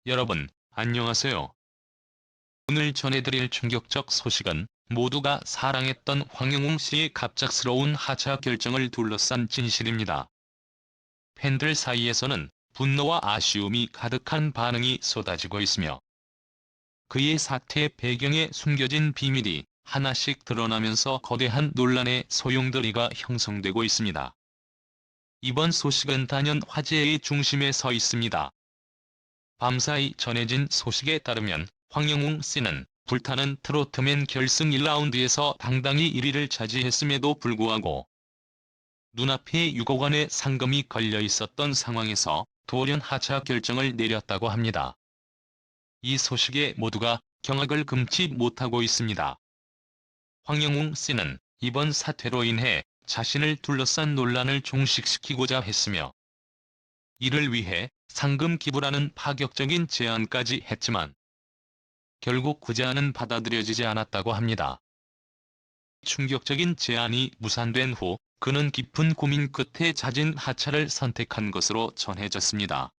여러분, 안녕하세요. 오늘 전해드릴 충격적 소식은 모두가 사랑했던 황영웅 씨의 갑작스러운 하차 결정을 둘러싼 진실입니다. 팬들 사이에서는 분노와 아쉬움이 가득한 반응이 쏟아지고 있으며 그의 사퇴 배경에 숨겨진 비밀이 하나씩 드러나면서 거대한 논란의 소용돌이가 형성되고 있습니다. 이번 소식은 단연 화제의 중심에 서 있습니다. 밤사이 전해진 소식에 따르면 황영웅 씨는 불타는 트로트맨 결승 1라운드에서 당당히 1위를 차지했음에도 불구하고 눈앞에 6억 원의 상금이 걸려 있었던 상황에서 돌연 하차 결정을 내렸다고 합니다. 이 소식에 모두가 경악을 금치 못하고 있습니다. 황영웅 씨는 이번 사퇴로 인해 자신을 둘러싼 논란을 종식시키고자 했으며 이를 위해 상금 기부라는 파격적인 제안까지 했지만 결국 그 제안은 받아들여지지 않았다고 합니다. 충격적인 제안이 무산된 후 그는 깊은 고민 끝에 잦은 하차를 선택한 것으로 전해졌습니다.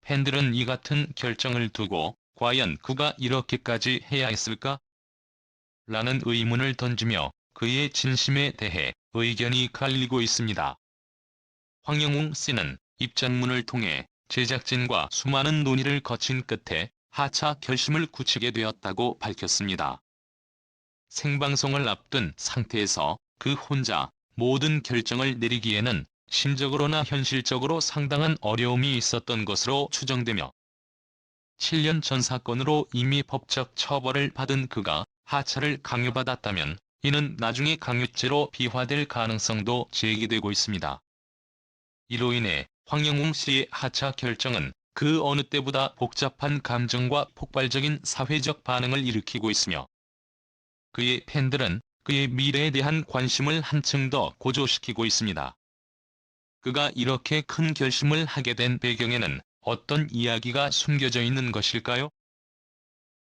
팬들은 이 같은 결정을 두고 과연 그가 이렇게까지 해야 했을까? 라는 의문을 던지며 그의 진심에 대해 의견이 갈리고 있습니다. 황영웅 씨는 입장문을 통해 제작진과 수많은 논의를 거친 끝에 하차 결심을 굳히게 되었다고 밝혔습니다. 생방송을 앞둔 상태에서 그 혼자 모든 결정을 내리기에는 심적으로나 현실적으로 상당한 어려움이 있었던 것으로 추정되며 7년 전 사건으로 이미 법적 처벌을 받은 그가 하차를 강요받았다면 이는 나중에 강요죄로 비화될 가능성도 제기되고 있습니다. 이로 인해 황영웅 씨의 하차 결정은 그 어느 때보다 복잡한 감정과 폭발적인 사회적 반응을 일으키고 있으며 그의 팬들은 그의 미래에 대한 관심을 한층 더 고조시키고 있습니다. 그가 이렇게 큰 결심을 하게 된 배경에는 어떤 이야기가 숨겨져 있는 것일까요?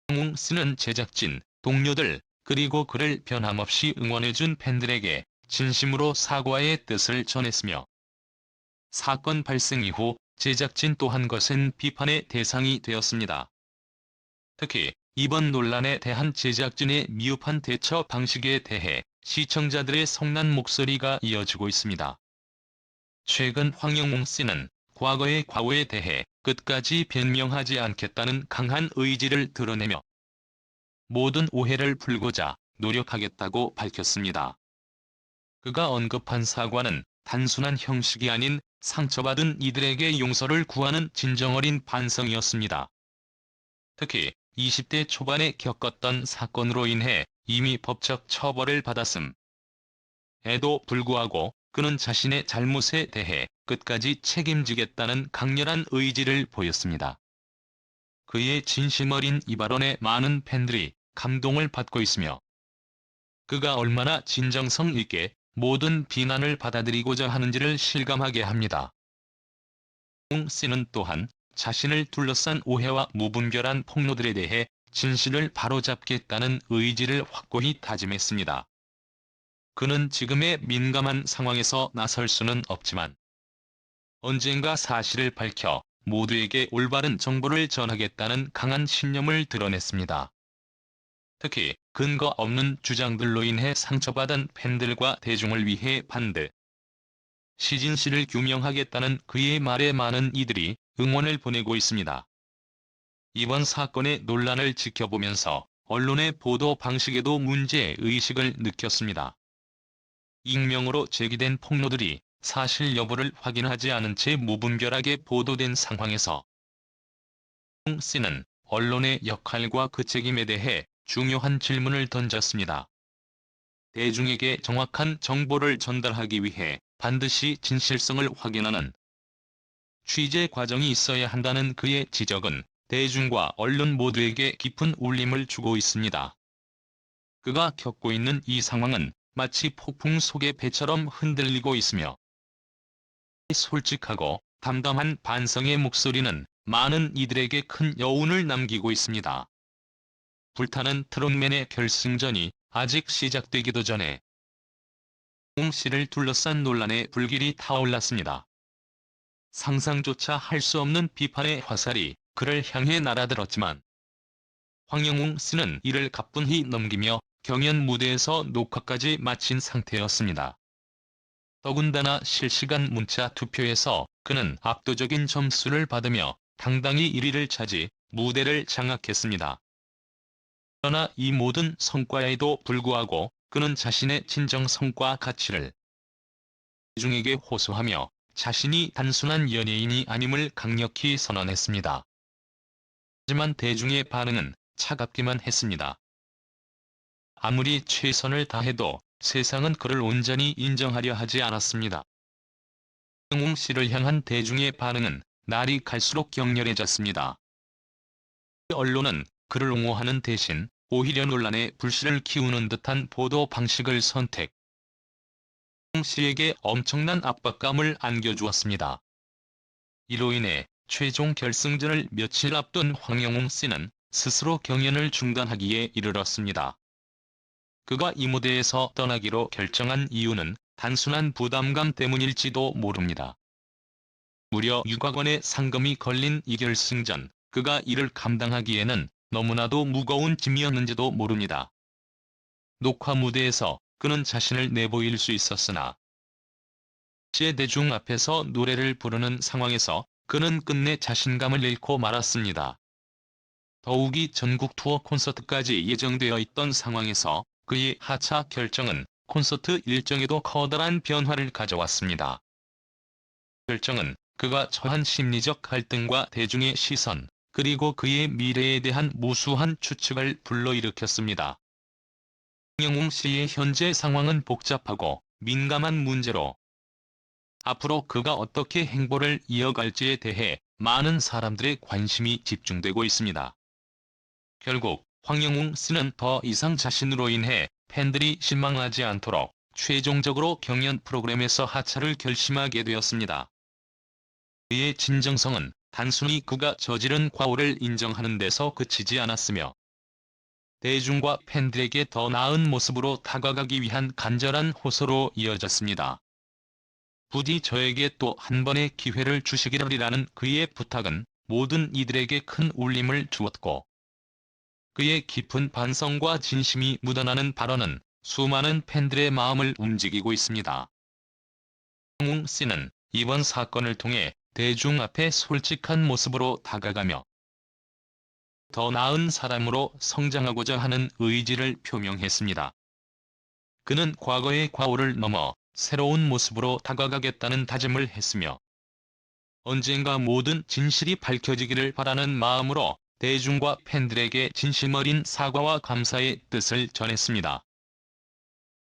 황영웅 씨는 제작진, 동료들, 그리고 그를 변함없이 응원해준 팬들에게 진심으로 사과의 뜻을 전했으며 사건 발생 이후 제작진 또한 거센 비판의 대상이 되었습니다. 특히 이번 논란에 대한 제작진의 미흡한 대처 방식에 대해 시청자들의 성난 목소리가 이어지고 있습니다. 최근 황영웅 씨는 과거의 과오에 대해 끝까지 변명하지 않겠다는 강한 의지를 드러내며 모든 오해를 풀고자 노력하겠다고 밝혔습니다. 그가 언급한 사과는 단순한 형식이 아닌 상처받은 이들에게 용서를 구하는 진정어린 반성이었습니다. 특히 20대 초반에 겪었던 사건으로 인해 이미 법적 처벌을 받았음에도 불구하고 그는 자신의 잘못에 대해 끝까지 책임지겠다는 강렬한 의지를 보였습니다. 그의 진심 어린 이 발언에 많은 팬들이 감동을 받고 있으며 그가 얼마나 진정성 있게 모든 비난을 받아들이고자 하는지를 실감하게 합니다. 황영웅 씨는 또한 자신을 둘러싼 오해와 무분별한 폭로들에 대해 진실을 바로잡겠다는 의지를 확고히 다짐했습니다. 그는 지금의 민감한 상황에서 나설 수는 없지만 언젠가 사실을 밝혀 모두에게 올바른 정보를 전하겠다는 강한 신념을 드러냈습니다. 특히 근거 없는 주장들로 인해 상처받은 팬들과 대중을 위해 반드 시진 씨를 규명하겠다는 그의 말에 많은 이들이 응원을 보내고 있습니다. 이번 사건의 논란을 지켜보면서 언론의 보도 방식에도 문제의식을 느꼈습니다. 익명으로 제기된 폭로들이 사실 여부를 확인하지 않은 채 무분별하게 보도된 상황에서 황영웅 씨는 언론의 역할과 그 책임에 대해 중요한 질문을 던졌습니다. 대중에게 정확한 정보를 전달하기 위해 반드시 진실성을 확인하는 취재 과정이 있어야 한다는 그의 지적은 대중과 언론 모두에게 깊은 울림을 주고 있습니다. 그가 겪고 있는 이 상황은 마치 폭풍 속의 배처럼 흔들리고 있으며 솔직하고 담담한 반성의 목소리는 많은 이들에게 큰 여운을 남기고 있습니다. 불타는 트롯맨의 결승전이 아직 시작되기도 전에 황영웅 씨를 둘러싼 논란의 불길이 타올랐습니다. 상상조차 할 수 없는 비판의 화살이 그를 향해 날아들었지만 황영웅 씨는 이를 가뿐히 넘기며 경연 무대에서 녹화까지 마친 상태였습니다. 더군다나 실시간 문자 투표에서 그는 압도적인 점수를 받으며 당당히 1위를 차지 무대를 장악했습니다. 그러나 이 모든 성과에도 불구하고 그는 자신의 진정 성과 가치를 대중에게 호소하며 자신이 단순한 연예인이 아님을 강력히 선언했습니다. 하지만 대중의 반응은 차갑기만 했습니다. 아무리 최선을 다해도 세상은 그를 온전히 인정하려 하지 않았습니다. 황영웅 씨를 향한 대중의 반응은 날이 갈수록 격렬해졌습니다. 언론은 그를 옹호하는 대신 오히려 논란에 불씨를 키우는 듯한 보도 방식을 선택. 황영웅 씨에게 엄청난 압박감을 안겨주었습니다. 이로 인해 최종 결승전을 며칠 앞둔 황영웅 씨는 스스로 경연을 중단하기에 이르렀습니다. 그가 이 무대에서 떠나기로 결정한 이유는 단순한 부담감 때문일지도 모릅니다. 무려 6억 원의 상금이 걸린 이 결승전, 그가 이를 감당하기에는 너무나도 무거운 짐이었는지도 모릅니다. 녹화 무대에서 그는 자신을 내보일 수 있었으나 대중 앞에서 노래를 부르는 상황에서 그는 끝내 자신감을 잃고 말았습니다. 더욱이 전국 투어 콘서트까지 예정되어 있던 상황에서 그의 하차 결정은 콘서트 일정에도 커다란 변화를 가져왔습니다. 결정은 그가 처한 심리적 갈등과 대중의 시선, 그리고 그의 미래에 대한 무수한 추측을 불러일으켰습니다. 황영웅 씨의 현재 상황은 복잡하고 민감한 문제로 앞으로 그가 어떻게 행보를 이어갈지에 대해 많은 사람들의 관심이 집중되고 있습니다. 결국 황영웅 씨는 더 이상 자신으로 인해 팬들이 실망하지 않도록 최종적으로 경연 프로그램에서 하차를 결심하게 되었습니다. 그의 진정성은 단순히 그가 저지른 과오를 인정하는 데서 그치지 않았으며 대중과 팬들에게 더 나은 모습으로 다가가기 위한 간절한 호소로 이어졌습니다. 부디 저에게 또 한 번의 기회를 주시기를이라는 그의 부탁은 모든 이들에게 큰 울림을 주었고 그의 깊은 반성과 진심이 묻어나는 발언은 수많은 팬들의 마음을 움직이고 있습니다. 황영웅 씨는 이번 사건을 통해 대중 앞에 솔직한 모습으로 다가가며 더 나은 사람으로 성장하고자 하는 의지를 표명했습니다. 그는 과거의 과오를 넘어 새로운 모습으로 다가가겠다는 다짐을 했으며 언젠가 모든 진실이 밝혀지기를 바라는 마음으로 대중과 팬들에게 진심 어린 사과와 감사의 뜻을 전했습니다.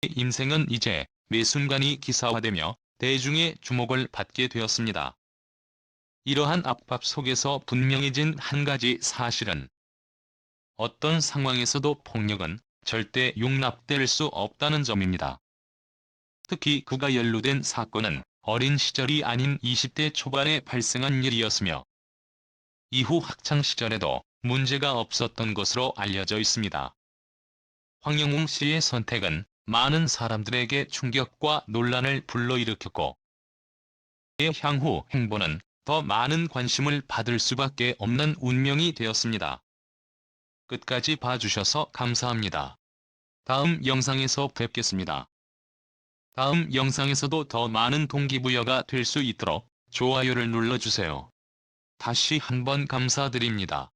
그의 인생은 이제 매 순간이 기사화되며 대중의 주목을 받게 되었습니다. 이러한 압박 속에서 분명해진 한 가지 사실은 어떤 상황에서도 폭력은 절대 용납될 수 없다는 점입니다. 특히 그가 연루된 사건은 어린 시절이 아닌 20대 초반에 발생한 일이었으며 이후 학창시절에도 문제가 없었던 것으로 알려져 있습니다. 황영웅 씨의 선택은 많은 사람들에게 충격과 논란을 불러일으켰고 그의 향후 행보는 더 많은 관심을 받을 수밖에 없는 운명이 되었습니다. 끝까지 봐주셔서 감사합니다. 다음 영상에서 뵙겠습니다. 다음 영상에서도 더 많은 동기부여가 될 수 있도록 좋아요를 눌러주세요. 다시 한번 감사드립니다.